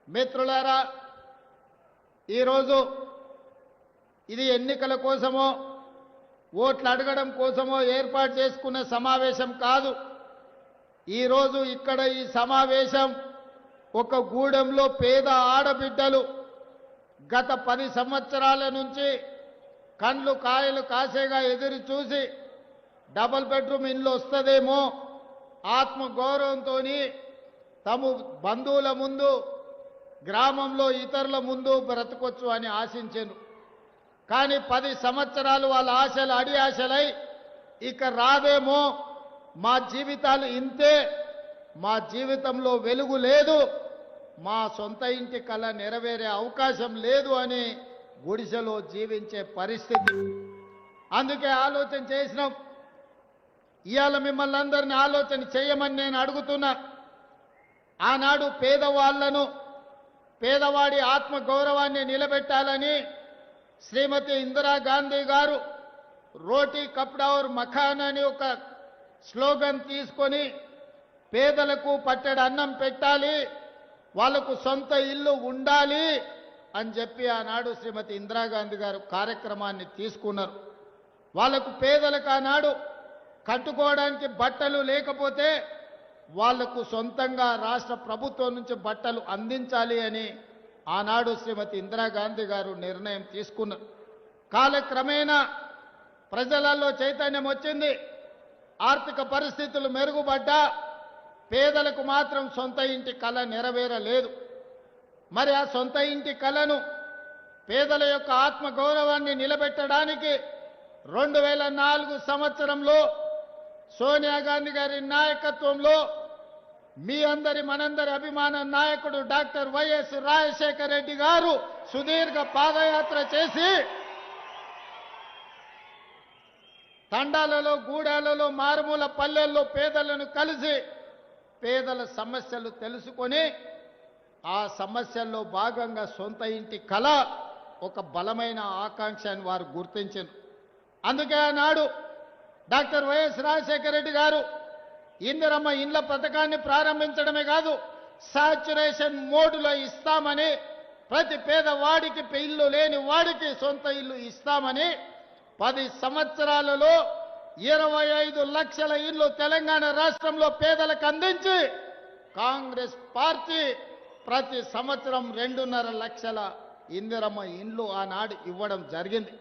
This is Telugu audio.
మిత్రులారా, ఈరోజు ఇది ఎన్నికల కోసమో ఓట్లు అడగడం కోసమో ఏర్పాటు చేసుకున్న సమావేశం కాదు. ఈరోజు ఇక్కడ ఈ సమావేశం ఒక గూడెంలో పేద ఆడబిడ్డలు గత 10 సంవత్సరాల నుంచి కండ్లు కాయలు కాసేగా ఎదురు చూసి డబుల్ బెడ్రూమ్ ఇల్లు వస్తుందేమో ఆత్మగౌరవంతో తమ బంధువుల ముందు గ్రామంలో ఇతరుల ముందు బ్రతకొచ్చు అని ఆశించారు. కానీ 10 సంవత్సరాలు వాళ్ళ ఆశలు అడి ఆశలై ఇక రాదేమో, మా జీవితాలు ఇంతే, మా జీవితంలో వెలుగు లేదు, మా సొంత ఇంటి కల నెరవేరే అవకాశం లేదు అని గుడిసెలో జీవించే పరిస్థితి. అందుకే ఆలోచన చేసినాం. ఇవాళ మిమ్మల్ని అందరినీ ఆలోచన చేయమని నేను అడుగుతున్నా. ఆనాడు పేదవాళ్లను, పేదవాడి ఆత్మగౌరవాన్ని నిలబెట్టాలని శ్రీమతి ఇందిరాగాంధీ గారు రోటీ కప్డా ఔర్ మఖాన్ అని ఒక స్లోగన్ తీసుకొని పేదలకు పట్టెడు అన్నం పెట్టాలి, వాళ్లకు సొంత ఇల్లు ఉండాలి అని చెప్పి ఆనాడు శ్రీమతి ఇందిరాగాంధీ గారు కార్యక్రమాన్ని తీసుకున్నారు. వాళ్లకు పేదలకు ఆనాడు కట్టుకోవడానికి బట్టలు లేకపోతే వాళ్లకు సొంతంగా రాష్ట్ర ప్రభుత్వం నుంచి బట్టలు అందించాలి అని ఆనాడు శ్రీమతి ఇందిరాగాంధీ గారు నిర్ణయం తీసుకున్నారు. కాలక్రమేణా ప్రజలలో చైతన్యం వచ్చింది. ఆర్థిక పరిస్థితులు మెరుగుపడ్డా పేదలకు మాత్రం సొంత ఇంటి కళ నెరవేరలేదు. మరి ఆ సొంత ఇంటి కళను, పేదల యొక్క ఆత్మగౌరవాన్ని నిలబెట్టడానికి 2004 సంవత్సరంలో సోనియా గాంధీ గారి నాయకత్వంలో మీ అందరి మనందరి అభిమాన నాయకుడు డాక్టర్ వైఎస్ రాజశేఖర రెడ్డి గారు సుదీర్ఘ పాదయాత్ర చేసి తండాలలో, గూడాలలో, మారుమూల పల్లెల్లో పేదలను కలిసి పేదల సమస్యలు తెలుసుకొని ఆ సమస్యల్లో భాగంగా సొంత ఇంటి కళ ఒక బలమైన ఆకాంక్ష అని వారు గుర్తించారు. అందుకే ఆనాడు డాక్టర్ వైఎస్ రాజశేఖర రెడ్డి గారు ఇందిరమ్మ ఇండ్ల పథకాన్ని ప్రారంభించడమే కాదు, సాచ్యురేషన్ మోడ్లో ఇస్తామని, ప్రతి పేదవాడికి ఇల్లు లేని వాడికి సొంత ఇల్లు ఇస్తామని 10 సంవత్సరాలలో 25 లక్షల ఇల్లు తెలంగాణ రాష్ట్రంలో పేదలకు అందించి కాంగ్రెస్ పార్టీ ప్రతి సంవత్సరం 2.5 లక్షల ఇందిరమ్మ ఇండ్లు ఆనాడు ఇవ్వడం జరిగింది.